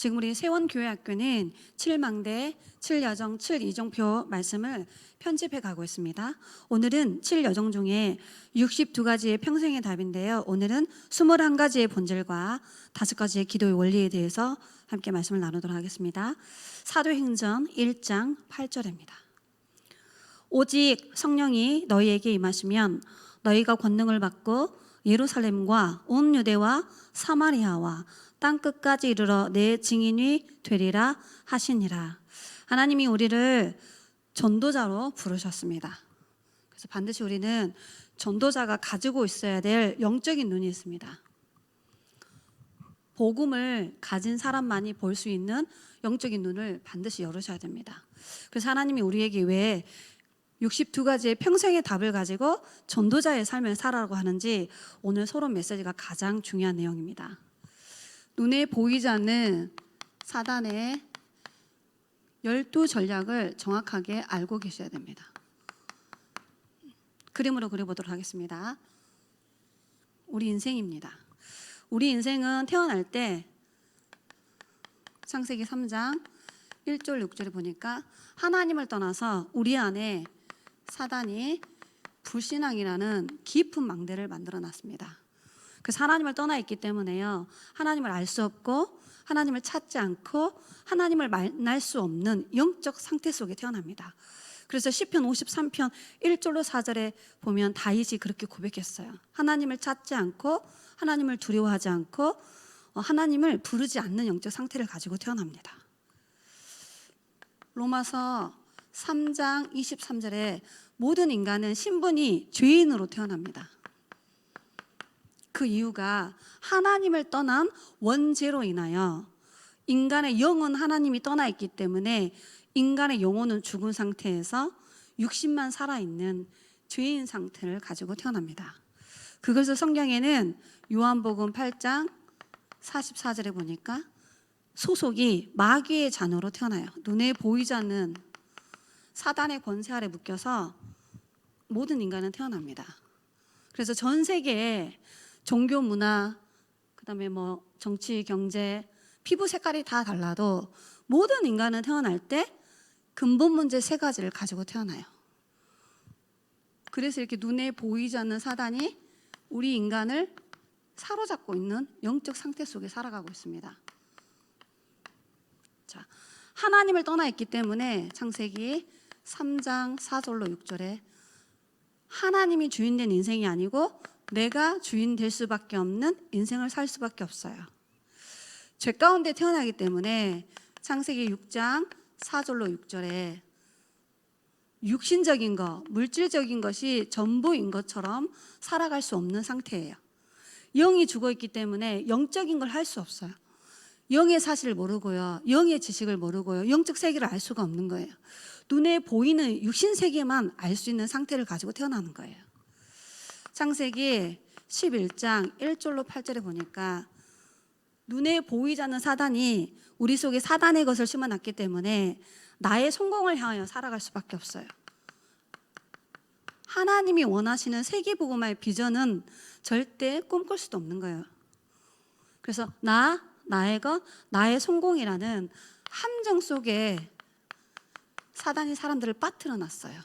지금 우리 세원교회학교는 7망대, 7여정, 7이정표 말씀을 편집해 가고 있습니다. 오늘은 7여정 중에 62가지의 평생의 답인데요. 오늘은 21가지의 본질과 5가지의 기도의 원리에 대해서 함께 말씀을 나누도록 하겠습니다. 사도행전 1장 8절입니다. 오직 성령이 너희에게 임하시면 너희가 권능을 받고 예루살렘과 온 유대와 사마리아와 땅끝까지 이르러 내 증인이 되리라 하시니라. 하나님이 우리를 전도자로 부르셨습니다. 그래서 반드시 우리는 전도자가 가지고 있어야 될 영적인 눈이 있습니다. 복음을 가진 사람만이 볼 수 있는 영적인 눈을 반드시 열으셔야 됩니다. 그래서 하나님이 우리에게 왜 62가지의 평생의 답을 가지고 전도자의 삶을 살아라고 하는지 오늘 서론 메시지가 가장 중요한 내용입니다. 눈에 보이지 않는 사단의 12전략을 정확하게 알고 계셔야 됩니다. 그림으로 그려보도록 하겠습니다. 우리 인생입니다. 우리 인생은 태어날 때 창세기 3장 1절 6절에 보니까 하나님을 떠나서 우리 안에 사단이 불신앙이라는 깊은 망대를 만들어 놨습니다. 그래서 하나님을 떠나 있기 때문에요, 하나님을 알 수 없고 하나님을 찾지 않고 하나님을 만날 수 없는 영적 상태 속에 태어납니다. 그래서 시편 53편 1절로 4절에 보면 다윗이 그렇게 고백했어요. 하나님을 찾지 않고 하나님을 두려워하지 않고 하나님을 부르지 않는 영적 상태를 가지고 태어납니다. 로마서 3장 23절에 모든 인간은 신분이 죄인으로 태어납니다. 그 이유가 하나님을 떠난 원죄로 인하여 인간의 영은 하나님이 떠나 있기 때문에 인간의 영혼은 죽은 상태에서 육신만 살아있는 죄인 상태를 가지고 태어납니다. 그것을 성경에는 요한복음 8장 44절에 보니까 소속이 마귀의 자녀로 태어나요. 눈에 보이지 않는 사단의 권세 아래 묶여서 모든 인간은 태어납니다. 그래서 전 세계에 종교, 문화, 그다음에 정치, 경제, 피부 색깔이 다 달라도 모든 인간은 태어날 때 근본 문제 3가지를 가지고 태어나요. 그래서 이렇게 눈에 보이지 않는 사단이 우리 인간을 사로잡고 있는 영적 상태 속에 살아가고 있습니다. 자, 하나님을 떠나 있기 때문에 창세기 3장 4절로 6절에 하나님이 주인된 인생이 아니고 내가 주인 될 수밖에 없는 인생을 살 수밖에 없어요. 죄 가운데 태어나기 때문에 창세기 6장 4절로 6절에 육신적인 것, 물질적인 것이 전부인 것처럼 살아갈 수 없는 상태예요. 영이 죽어 있기 때문에 영적인 걸 할 수 없어요. 영의 사실을 모르고요, 영의 지식을 모르고요, 영적 세계를 알 수가 없는 거예요. 눈에 보이는 육신 세계만 알 수 있는 상태를 가지고 태어나는 거예요. 창세기 11장 1절로 8절에 보니까 눈에 보이지 않는 사단이 우리 속에 사단의 것을 심어놨기 때문에 나의 성공을 향하여 살아갈 수밖에 없어요. 하나님이 원하시는 세계복음화의 비전은 절대 꿈꿀 수도 없는 거예요. 그래서 나의 것, 나의 성공이라는 함정 속에 사단이 사람들을 빠뜨려 놨어요.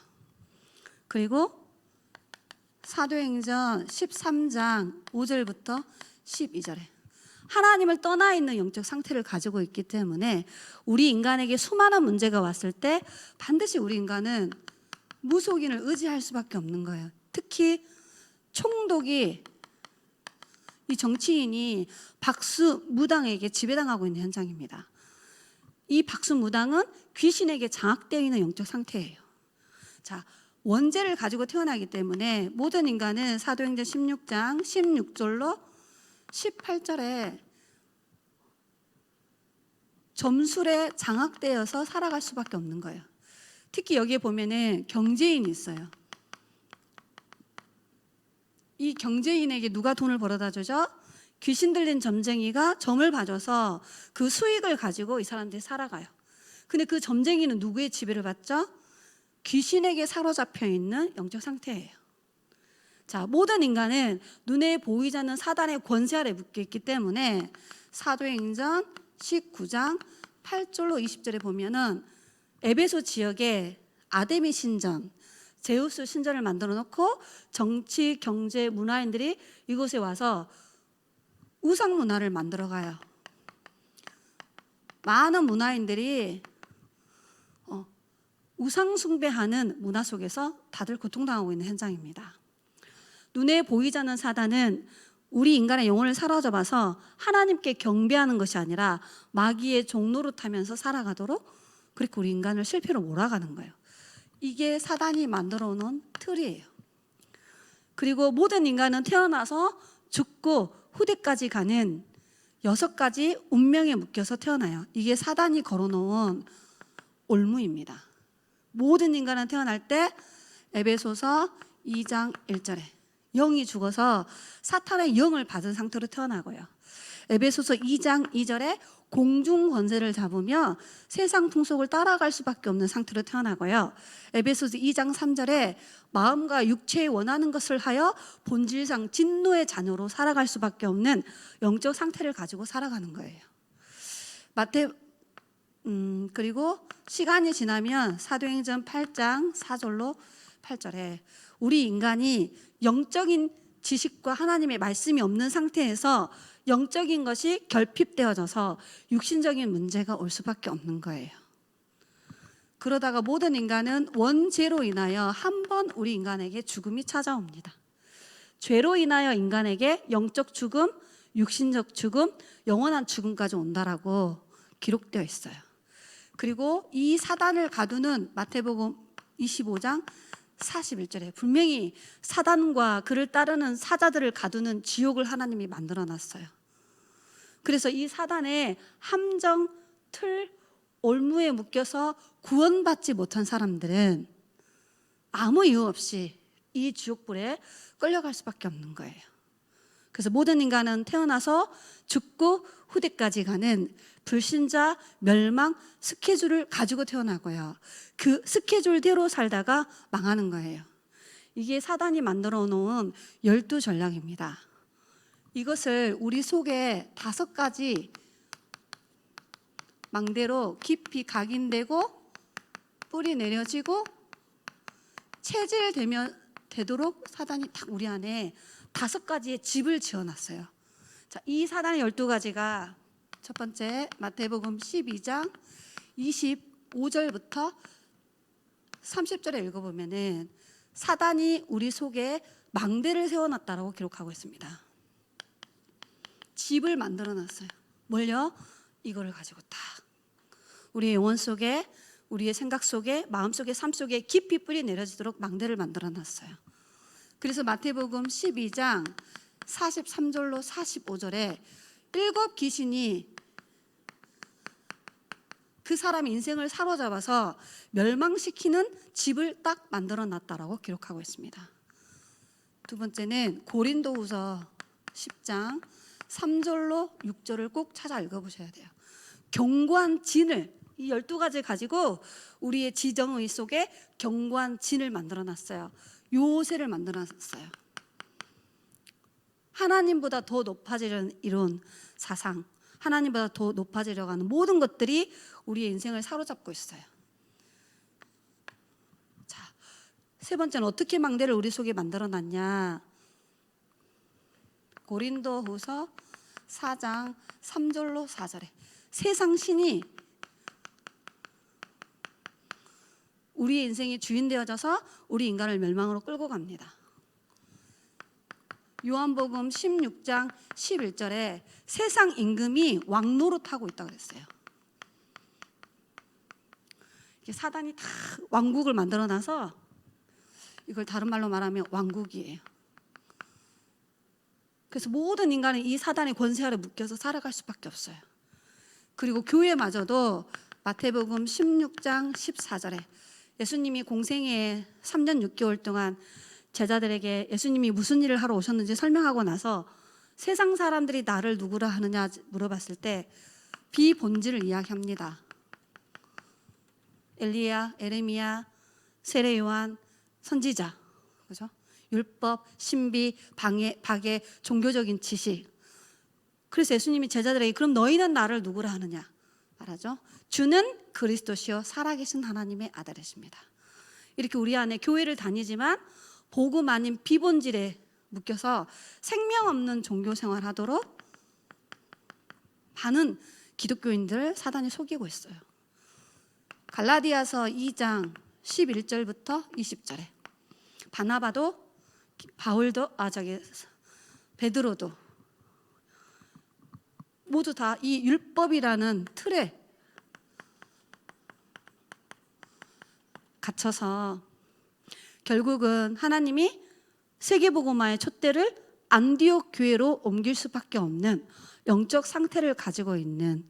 그리고 사도행전 13장 5절부터 12절에 하나님을 떠나 있는 영적 상태를 가지고 있기 때문에 우리 인간에게 수많은 문제가 왔을 때 반드시 우리 인간은 무속인을 의지할 수밖에 없는 거예요. 특히 총독이, 이 정치인이 박수무당에게 지배당하고 있는 현장입니다. 이 박수무당은 귀신에게 장악되어 있는 영적 상태예요. 자, 원죄를 가지고 태어나기 때문에 모든 인간은 사도행전 16장 16절로 18절에 점술에 장악되어서 살아갈 수밖에 없는 거예요. 특히 여기에 보면은 경제인이 있어요. 이 경제인에게 누가 돈을 벌어다 주죠? 귀신 들린 점쟁이가 점을 봐줘서 그 수익을 가지고 이 사람들이 살아가요. 근데 그 점쟁이는 누구의 지배를 받죠? 귀신에게 사로잡혀 있는 영적 상태예요. 자, 모든 인간은 눈에 보이지 않는 사단의 권세 아래 묶여 있기 때문에 사도행전 19장 8절로 20절에 보면은 에베소 지역에 아데미 신전, 제우스 신전을 만들어 놓고 정치, 경제, 문화인들이 이곳에 와서 우상 문화를 만들어 가요. 많은 문화인들이 우상 숭배하는 문화 속에서 다들 고통당하고 있는 현장입니다. 눈에 보이지 않는 사단은 우리 인간의 영혼을 사로잡아서 하나님께 경배하는 것이 아니라 마귀의 종노릇하면서 살아가도록 그렇게 우리 인간을 실패로 몰아가는 거예요. 이게 사단이 만들어 놓은 틀이에요. 그리고 모든 인간은 태어나서 죽고 후대까지 가는 6가지 운명에 묶여서 태어나요. 이게 사단이 걸어놓은 올무입니다. 모든 인간은 태어날 때 에베소서 2장 1절에 영이 죽어서 사탄의 영을 받은 상태로 태어나고요. 에베소서 2장 2절에 공중 권세를 잡으며 세상 풍속을 따라갈 수밖에 없는 상태로 태어나고요. 에베소서 2장 3절에 마음과 육체에 원하는 것을 하여 본질상 진노의 자녀로 살아갈 수밖에 없는 영적 상태를 가지고 살아가는 거예요. 그리고 시간이 지나면 사도행전 8장 4절로 8절에 우리 인간이 영적인 지식과 하나님의 말씀이 없는 상태에서 영적인 것이 결핍되어져서 육신적인 문제가 올 수밖에 없는 거예요. 그러다가 모든 인간은 원죄로 인하여 한 번 우리 인간에게 죽음이 찾아옵니다. 죄로 인하여 인간에게 영적 죽음, 육신적 죽음, 영원한 죽음까지 온다라고 기록되어 있어요. 그리고 이 사단을 가두는 마태복음 25장 41절에 분명히 사단과 그를 따르는 사자들을 가두는 지옥을 하나님이 만들어 놨어요. 그래서 이 사단의 함정, 틀, 올무에 묶여서 구원받지 못한 사람들은 아무 이유 없이 이 지옥불에 끌려갈 수밖에 없는 거예요. 그래서 모든 인간은 태어나서 죽고 후대까지 가는 불신자 멸망 스케줄을 가지고 태어나고요. 그 스케줄대로 살다가 망하는 거예요. 이게 사단이 만들어 놓은 12전략입니다. 이것을 우리 속에 5가지 망대로 깊이 각인되고 뿌리 내려지고 체질되도록 사단이 딱 우리 안에 5가지의 집을 지어놨어요. 자, 이 사단의 12가지가 첫 번째 마태복음 12장 25절부터 30절에 읽어보면은 사단이 우리 속에 망대를 세워놨다라고 기록하고 있습니다. 집을 만들어놨어요. 뭘요? 이거를 가지고 딱 우리의 영혼 속에, 우리의 생각 속에, 마음 속에, 삶 속에 깊이 뿌리 내려지도록 망대를 만들어놨어요. 그래서 마태복음 12장 43절로 45절에 7 귀신이 그 사람의 인생을 사로잡아서 멸망시키는 집을 딱 만들어놨다라고 기록하고 있습니다. 두 번째는 고린도후서 10장 3절로 6절을 꼭 찾아 읽어보셔야 돼요. 견고한 진을, 이 12가지 가지고 우리의 지정의 속에 견고한 진을 만들어놨어요. 요새를 만들어놨어요. 하나님보다 더 높아지려는 이론, 사상, 하나님보다 더 높아지려고 하는 모든 것들이 우리의 인생을 사로잡고 있어요. 자, 세 번째는 어떻게 망대를 우리 속에 만들어놨냐. 고린도후서 4장 3절로 4절에 세상 신이 우리의 인생의 주인 되어져서 우리 인간을 멸망으로 끌고 갑니다. 요한복음 16장 11절에 세상 임금이 왕노릇하고 있다고 그랬어요. 사단이 다 왕국을 만들어놔서 이걸 다른 말로 말하면 왕국이에요. 그래서 모든 인간은 이 사단의 권세 아래 묶여서 살아갈 수밖에 없어요. 그리고 교회마저도 마태복음 16장 14절에 예수님이 공생애에 3년 6개월 동안 제자들에게 예수님이 무슨 일을 하러 오셨는지 설명하고 나서 세상 사람들이 나를 누구라 하느냐 물어봤을 때 비본질을 이야기합니다. 엘리야, 에레미야, 세례 요한, 선지자, 그죠? 율법, 신비, 박애, 종교적인 지식. 그래서 예수님이 제자들에게 그럼 너희는 나를 누구라 하느냐 말하죠. 주는 그리스도시요 살아계신 하나님의 아들이십니다. 이렇게 우리 안에 교회를 다니지만 복음 아닌 비본질에 묶여서 생명 없는 종교 생활하도록 많은 기독교인들을 사단이 속이고 있어요. 갈라디아서 2장 11절부터 20절에 바나바도 바울도 베드로도 모두 다 이 율법이라는 틀에 갇혀서 결국은 하나님이 세계복음화의 촛대를 안디옥 교회로 옮길 수밖에 없는 영적 상태를 가지고 있는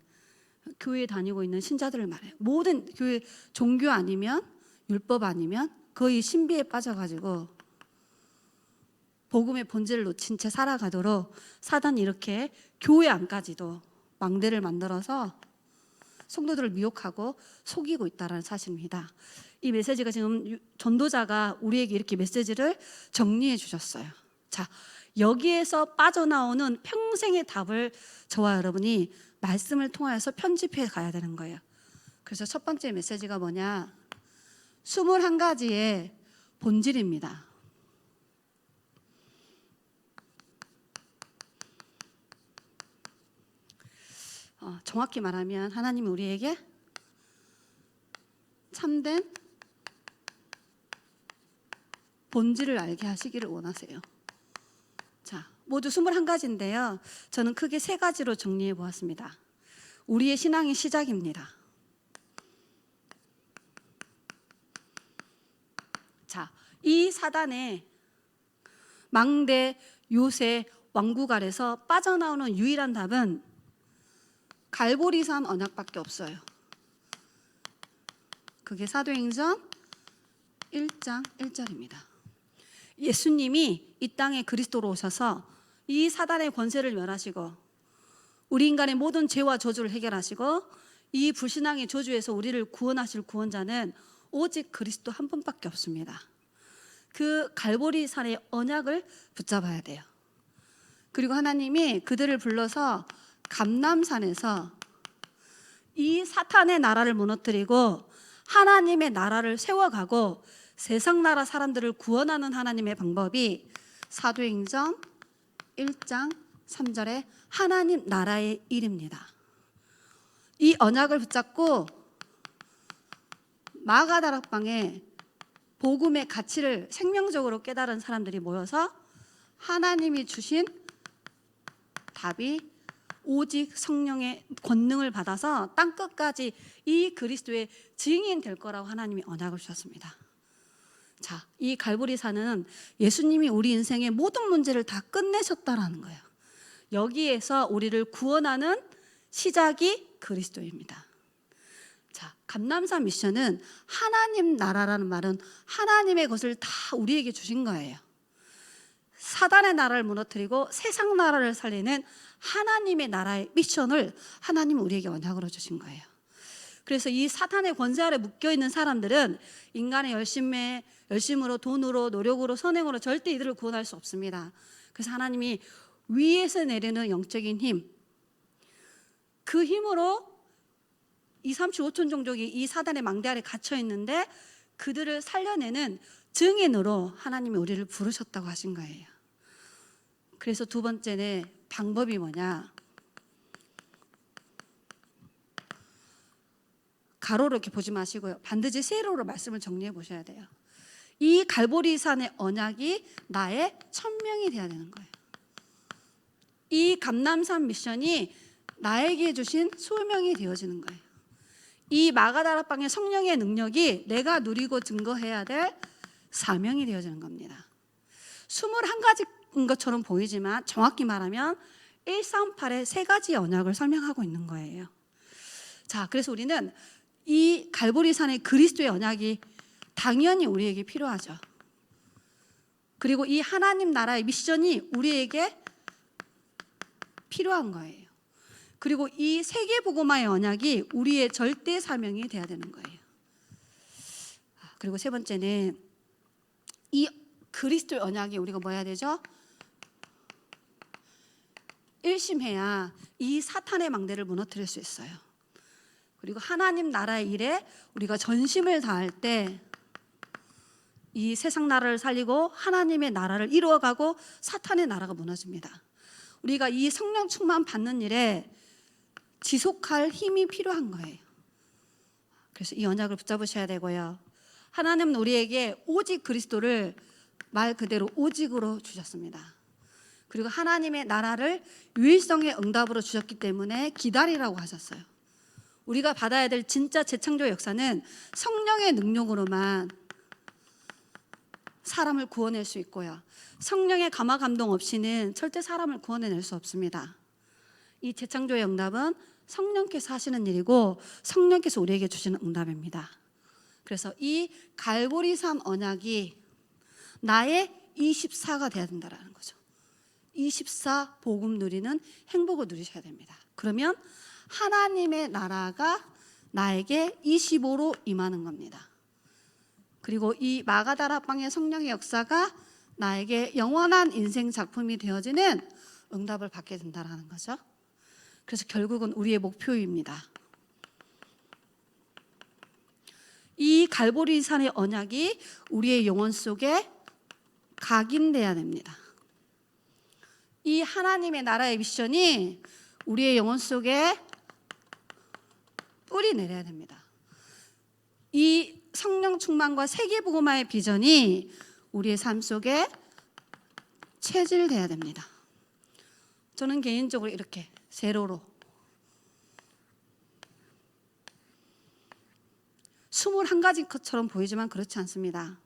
교회에 다니고 있는 신자들을 말해요. 모든 교회 종교 아니면 율법 아니면 거의 신비에 빠져가지고 복음의 본질을 놓친 채 살아가도록 사단이 이렇게 교회 안까지도 망대를 만들어서 성도들을 미혹하고 속이고 있다는 사실입니다. 이 메시지가 지금 전도자가 우리에게 이렇게 메시지를 정리해 주셨어요. 자, 여기에서 빠져나오는 평생의 답을 저와 여러분이 말씀을 통하여서 편집해 가야 되는 거예요. 그래서 첫 번째 메시지가 뭐냐? 21가지의 본질입니다. 정확히 말하면 하나님이 우리에게 참된 본질을 알게 하시기를 원하세요. 자, 모두 21가지인데요. 저는 크게 3가지로 정리해 보았습니다. 우리의 신앙의 시작입니다. 자, 이 사단의 망대, 요새, 왕국 아래서 빠져나오는 유일한 답은 갈보리산 언약밖에 없어요. 그게 사도행전 1장 1절입니다. 예수님이 이 땅에 그리스도로 오셔서 이 사단의 권세를 멸하시고 우리 인간의 모든 죄와 저주를 해결하시고 이 불신앙의 저주에서 우리를 구원하실 구원자는 오직 그리스도 한 분밖에 없습니다. 그 갈보리산의 언약을 붙잡아야 돼요. 그리고 하나님이 그들을 불러서 감람산에서 이 사탄의 나라를 무너뜨리고 하나님의 나라를 세워가고 세상 나라 사람들을 구원하는 하나님의 방법이 사도행전 1장 3절에 하나님 나라의 일입니다. 이 언약을 붙잡고 마가다락방에 복음의 가치를 생명적으로 깨달은 사람들이 모여서 하나님이 주신 답이 오직 성령의 권능을 받아서 땅끝까지 이 그리스도의 증인 될 거라고 하나님이 언약을 주셨습니다. 자, 이 갈보리산은 예수님이 우리 인생의 모든 문제를 다 끝내셨다라는 거예요. 여기에서 우리를 구원하는 시작이 그리스도입니다. 자, 감람산 미션은 하나님 나라라는 말은 하나님의 것을 다 우리에게 주신 거예요. 사단의 나라를 무너뜨리고 세상 나라를 살리는 하나님의 나라의 미션을 하나님은 우리에게 언약으로 주신 거예요. 그래서 이 사탄의 권세 아래 묶여있는 사람들은 인간의 열심으로 돈으로 노력으로 선행으로 절대 이들을 구원할 수 없습니다. 그래서 하나님이 위에서 내리는 영적인 힘, 그 힘으로 2,35천 종족이 이 사단의 망대 아래 갇혀 있는데 그들을 살려내는 증인으로 하나님이 우리를 부르셨다고 하신 거예요. 그래서 두 번째는 방법이 뭐냐? 가로로 이렇게 보지 마시고요. 반드시 세로로 말씀을 정리해 보셔야 돼요. 이 갈보리산의 언약이 나의 천명이 되어야 되는 거예요. 이 감람산 미션이 나에게 주신 소명이 되어지는 거예요. 이 마가다락방의 성령의 능력이 내가 누리고 증거해야 될 사명이 되어지는 겁니다. 21가지인 것처럼 보이지만 정확히 말하면 138의 3가지 언약을 설명하고 있는 거예요. 자, 그래서 우리는 이 갈보리산의 그리스도의 언약이 당연히 우리에게 필요하죠. 그리고 이 하나님 나라의 미션이 우리에게 필요한 거예요. 그리고 이 세계복음화의 언약이 우리의 절대 사명이 돼야 되는 거예요. 그리고 세 번째는 이 그리스도의 언약이 우리가 뭐 해야 되죠? 일심해야 이 사탄의 망대를 무너뜨릴 수 있어요. 그리고 하나님 나라의 일에 우리가 전심을 다할 때 이 세상 나라를 살리고 하나님의 나라를 이루어가고 사탄의 나라가 무너집니다. 우리가 이 성령 충만 받는 일에 지속할 힘이 필요한 거예요. 그래서 이 언약을 붙잡으셔야 되고요. 하나님은 우리에게 오직 그리스도를 말 그대로 오직으로 주셨습니다. 그리고 하나님의 나라를 유일성의 응답으로 주셨기 때문에 기다리라고 하셨어요. 우리가 받아야 될 진짜 재창조 역사는 성령의 능력으로만 사람을 구원할 수 있고요. 성령의 감화 감동 없이는 절대 사람을 구원해낼 수 없습니다. 이 재창조의 응답은 성령께서 하시는 일이고 성령께서 우리에게 주시는 응답입니다. 그래서 이 갈보리산 언약이 나의 24가 돼야 된다는 거죠. 24 복음 누리는 행복을 누리셔야 됩니다. 그러면 하나님의 나라가 나에게 25로 임하는 겁니다. 그리고 이 마가다락방의 성령의 역사가 나에게 영원한 인생 작품이 되어지는 응답을 받게 된다는 거죠. 그래서 결국은 우리의 목표입니다. 이 갈보리산의 언약이 우리의 영혼 속에 각인돼야 됩니다. 이 하나님의 나라의 미션이 우리의 영혼 속에 뿌리 내려야 됩니다. 이 성령 충만과 세계복음화의 비전이 우리의 삶 속에 체질돼야 됩니다. 저는 개인적으로 이렇게 세로로 21가지 것처럼 보이지만 그렇지 않습니다.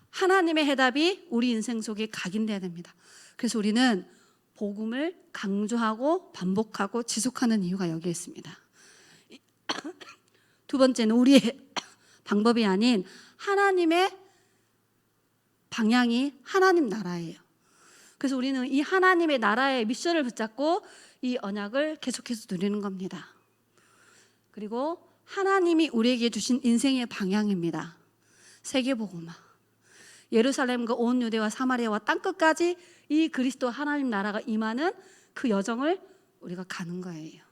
하나님의 해답이 우리 인생 속에 각인돼야 됩니다. 그래서 우리는 복음을 강조하고 반복하고 지속하는 이유가 여기에 있습니다. 두 번째는 우리의 방법이 아닌 하나님의 방향이 하나님 나라예요. 그래서 우리는 이 하나님의 나라의 미션을 붙잡고 이 언약을 계속해서 누리는 겁니다. 그리고 하나님이 우리에게 주신 인생의 방향입니다. 세계복음화. 예루살렘과 온 유대와 사마리아와 땅끝까지 이 그리스도 하나님 나라가 임하는 그 여정을 우리가 가는 거예요.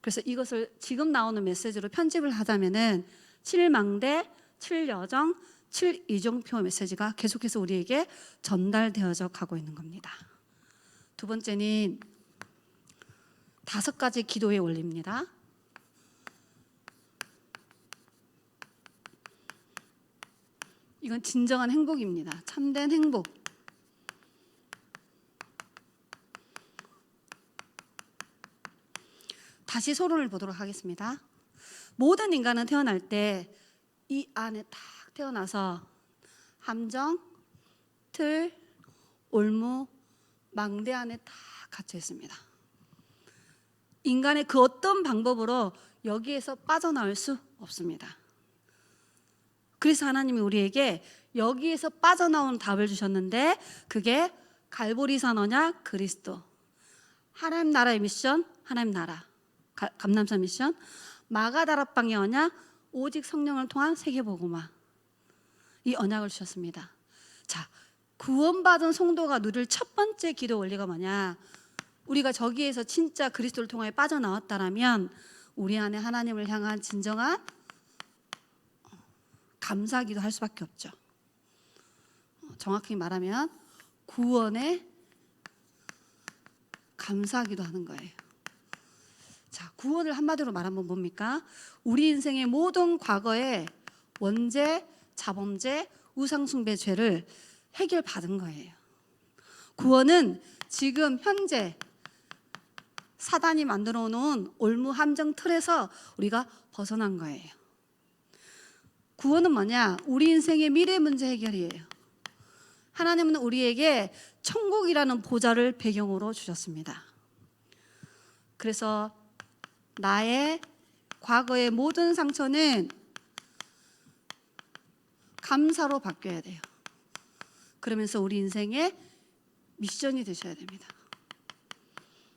그래서 이것을 지금 나오는 메시지로 편집을 하자면은 7망대, 7여정, 7이정표 메시지가 계속해서 우리에게 전달되어져 가고 있는 겁니다. 두 번째는 5가지 기도의 원리입니다. 이건 진정한 행복입니다. 참된 행복. 다시 서론을 보도록 하겠습니다. 모든 인간은 태어날 때 이 안에 딱 태어나서 함정, 틀, 올무, 망대 안에 딱 갇혀 있습니다. 인간의 그 어떤 방법으로 여기에서 빠져나올 수 없습니다. 그래서 하나님이 우리에게 여기에서 빠져나온 답을 주셨는데 그게 갈보리산 언약 그리스도, 하나님 나라의 미션, 하나님 나라, 감람산 미션, 마가다락방의 언약, 오직 성령을 통한 세계복음화, 이 언약을 주셨습니다. 자, 구원받은 성도가 누릴 첫 번째 기도 원리가 뭐냐? 우리가 저기에서 진짜 그리스도를 통해 빠져나왔다라면 우리 안에 하나님을 향한 진정한 감사기도 할 수밖에 없죠. 정확히 말하면 구원에 감사기도 하는 거예요. 자, 구원을 한마디로 말하면 뭡니까? 우리 인생의 모든 과거의 원죄, 자범죄, 우상숭배 죄를 해결받은 거예요. 구원은 지금 현재 사단이 만들어 놓은 올무 함정 틀에서 우리가 벗어난 거예요. 구원은 뭐냐? 우리 인생의 미래 문제 해결이에요. 하나님은 우리에게 천국이라는 보좌를 배경으로 주셨습니다. 그래서 나의 과거의 모든 상처는 감사로 바뀌어야 돼요. 그러면서 우리 인생의 미션이 되셔야 됩니다.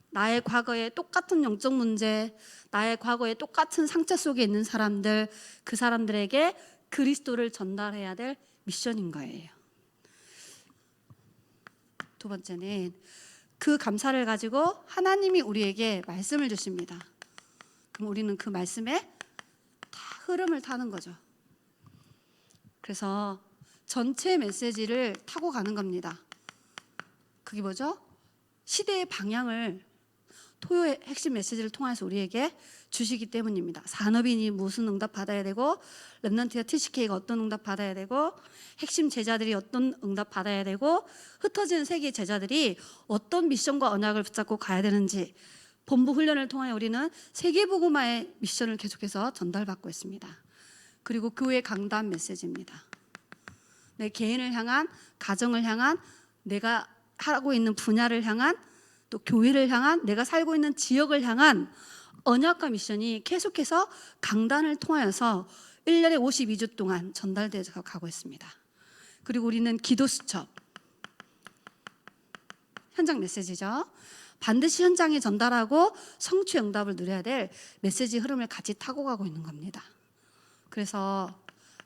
나의 과거의 똑같은 영적 문제, 나의 과거의 똑같은 상처 속에 있는 사람들, 그 사람들에게 그리스도를 전달해야 될 미션인 거예요. 두 번째는 그 감사를 가지고 하나님이 우리에게 말씀을 주십니다. 그럼 우리는 그 말씀에 다 흐름을 타는 거죠. 그래서 전체 메시지를 타고 가는 겁니다. 그게 뭐죠? 시대의 방향을 토요의 핵심 메시지를 통해서 우리에게 주시기 때문입니다. 산업인이 무슨 응답 받아야 되고, 렘넌트와 TCK가 어떤 응답 받아야 되고, 핵심 제자들이 어떤 응답 받아야 되고, 흩어지는 세계 제자들이 어떤 미션과 언약을 붙잡고 가야 되는지, 본부 훈련을 통하여 우리는 세계복음화의 미션을 계속해서 전달받고 있습니다. 그리고 교회 강단 메시지입니다. 내 개인을 향한, 가정을 향한, 내가 하고 있는 분야를 향한, 또 교회를 향한, 내가 살고 있는 지역을 향한 언약과 미션이 계속해서 강단을 통하여서 1년에 52주 동안 전달되어 가고 있습니다. 그리고 우리는 기도 수첩, 현장 메시지죠. 반드시 현장에 전달하고 성취 응답을 누려야 될 메시지 흐름을 같이 타고 가고 있는 겁니다. 그래서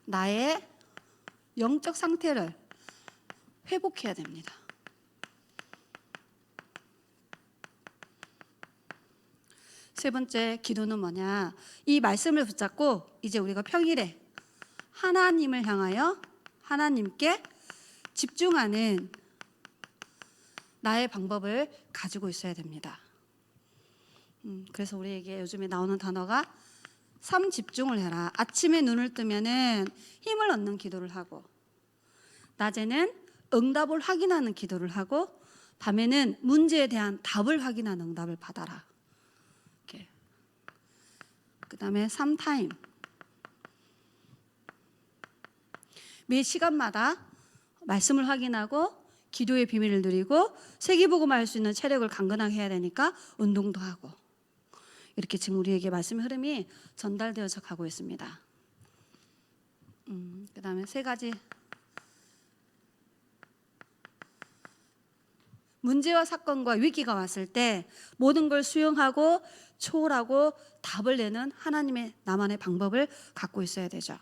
나의 영적 상태를 회복해야 됩니다. 세 번째 기도는 뭐냐? 이 말씀을 붙잡고 이제 우리가 평일에 하나님을 향하여 하나님께 집중하는 나의 방법을 가지고 있어야 됩니다. 그래서 우리에게 요즘에 나오는 단어가 삼집중을 해라. 아침에 눈을 뜨면은 힘을 얻는 기도를 하고, 낮에는 응답을 확인하는 기도를 하고, 밤에는 문제에 대한 답을 확인하는 응답을 받아라. 그 다음에 3타임, 매 시간마다 말씀을 확인하고 기도의 비밀을 누리고 세계복음화할 수 있는 체력을 강건하게 해야 되니까 운동도 하고, 이렇게 지금 우리에게 말씀의 흐름이 전달되어서 가고 있습니다. 그 다음에 세 가지, 문제와 사건과 위기가 왔을 때 모든 걸 수용하고 초월하고 답을 내는 하나님의 나만의 방법을 갖고 있어야 되죠.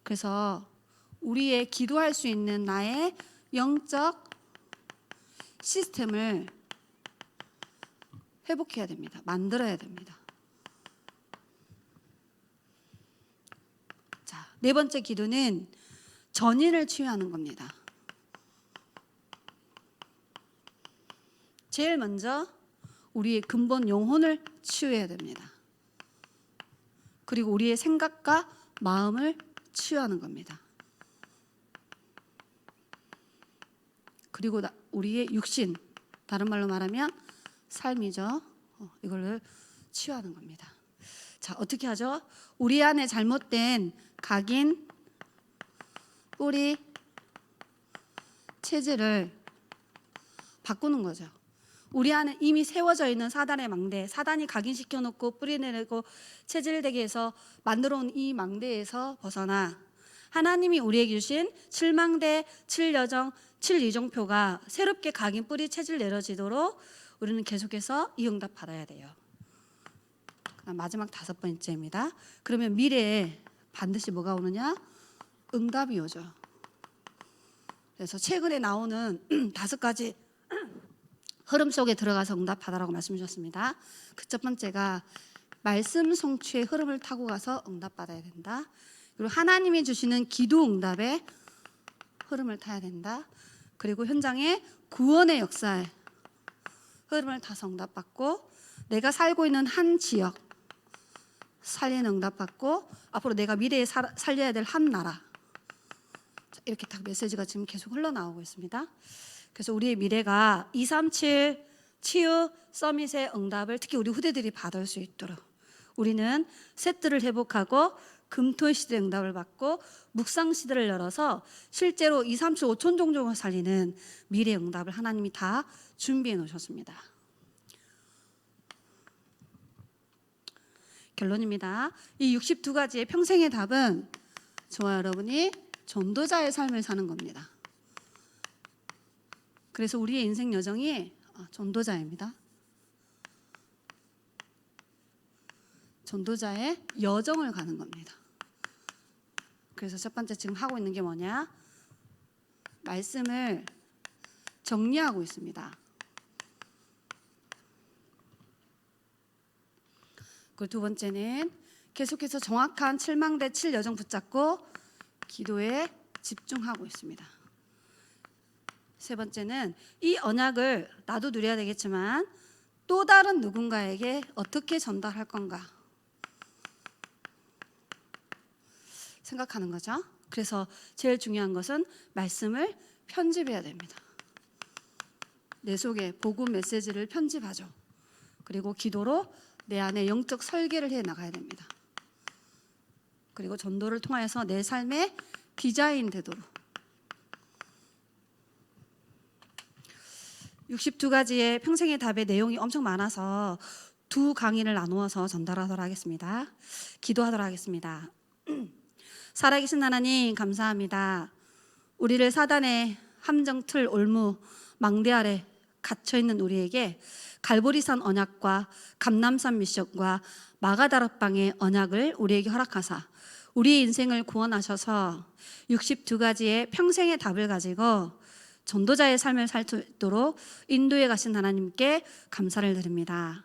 그래서 우리의 기도할 수 있는 나의 영적 시스템을 회복해야 됩니다. 만들어야 됩니다. 자, 네 번째 기도는 전인을 치유하는 겁니다. 제일 먼저 우리의 근본 영혼을 치유해야 됩니다. 그리고 우리의 생각과 마음을 치유하는 겁니다. 그리고 우리의 육신, 다른 말로 말하면 삶이죠. 이걸 치유하는 겁니다. 자, 어떻게 하죠? 우리 안에 잘못된 각인, 뿌리, 체질을 바꾸는 거죠. 우리 안에 이미 세워져 있는 사단의 망대, 사단이 각인시켜 놓고 뿌리내리고 체질되게 해서 만들어 온 이 망대에서 벗어나 하나님이 우리에게 주신 7망대, 7여정, 7이정표가 새롭게 각인 뿌리 체질 내려지도록 우리는 계속해서 이 응답 받아야 돼요. 그다음 마지막 5번째입니다. 그러면 미래에 반드시 뭐가 오느냐? 응답이 오죠. 그래서 최근에 나오는 5가지 흐름 속에 들어가서 응답 받아라고 말씀 주셨습니다. 그 첫 번째가 말씀 성취의 흐름을 타고 가서 응답 받아야 된다. 그리고 하나님이 주시는 기도 응답의 흐름을 타야 된다. 그리고 현장에 구원의 역사의 흐름을 타서 응답 받고, 내가 살고 있는 한 지역 살리는 응답 받고, 앞으로 내가 미래에 살려야 될 한 나라, 이렇게 딱 메시지가 지금 계속 흘러나오고 있습니다. 그래서 우리의 미래가 237 치유 서밋의 응답을 특히 우리 후대들이 받을 수 있도록 우리는 셋들을 회복하고 금토의 시대 응답을 받고 묵상 시대를 열어서 실제로 237 5천 종족을 살리는 미래 응답을 하나님이 다 준비해 놓으셨습니다. 결론입니다. 이 62가지의 평생의 답은 저와 여러분이 전도자의 삶을 사는 겁니다. 그래서 우리의 인생 여정이 전도자입니다. 전도자의 여정을 가는 겁니다. 그래서 첫 번째 지금 하고 있는 게 뭐냐? 말씀을 정리하고 있습니다. 그리고 두 번째는 계속해서 정확한 7망대 7여정 붙잡고 기도에 집중하고 있습니다. 세 번째는 이 언약을 나도 누려야 되겠지만 또 다른 누군가에게 어떻게 전달할 건가 생각하는 거죠. 그래서 제일 중요한 것은 말씀을 편집해야 됩니다. 내 속에 복음 메시지를 편집하죠. 그리고 기도로 내 안에 영적 설계를 해 나가야 됩니다. 그리고 전도를 통하여서 내 삶의 디자인 되도록 62가지의 평생의 답의 내용이 엄청 많아서 두 강의를 나누어서 전달하도록 하겠습니다. 기도하도록 하겠습니다. 살아계신 하나님 감사합니다. 우리를 사단의 함정, 틀, 올무, 망대 아래 갇혀있는 우리에게 갈보리산 언약과 감람산 미션과 마가다락방의 언약을 우리에게 허락하사 우리의 인생을 구원하셔서 62가지의 평생의 답을 가지고 전도자의 삶을 살 수 있도록 인도해 가신 하나님께 감사를 드립니다.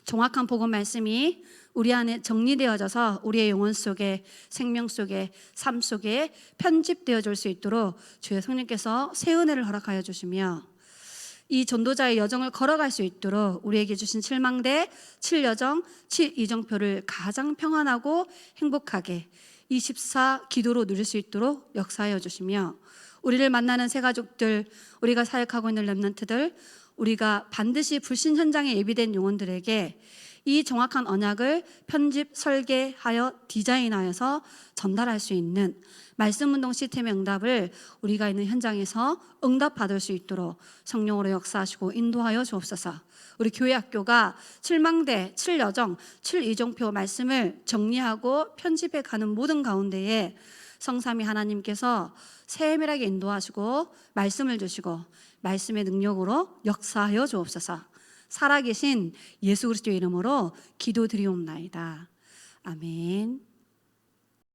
정확한 복음 말씀이 우리 안에 정리되어져서 우리의 영혼 속에, 생명 속에, 삶 속에 편집되어 줄 수 있도록 주의 성령께서 새 은혜를 허락하여 주시며 이 전도자의 여정을 걸어갈 수 있도록 우리에게 주신 7망대, 7여정, 7이정표를 가장 평안하고 행복하게 24 기도로 누릴 수 있도록 역사하여 주시며 우리를 만나는 새가족들, 우리가 사역하고 있는 렘넌트들, 우리가 반드시 불신 현장에 예비된 영혼들에게 이 정확한 언약을 편집, 설계하여 디자인하여서 전달할 수 있는 말씀운동 시스템의 응답을 우리가 있는 현장에서 응답받을 수 있도록 성령으로 역사하시고 인도하여 주옵소서. 우리 교회 학교가 7망대, 7여정, 7이정표 말씀을 정리하고 편집해 가는 모든 가운데에 성삼위 하나님께서 세밀하게 인도하시고 말씀을 주시고 말씀의 능력으로 역사하여 주옵소서. 살아계신 예수 그리스도의 이름으로 기도드리옵나이다. 아멘.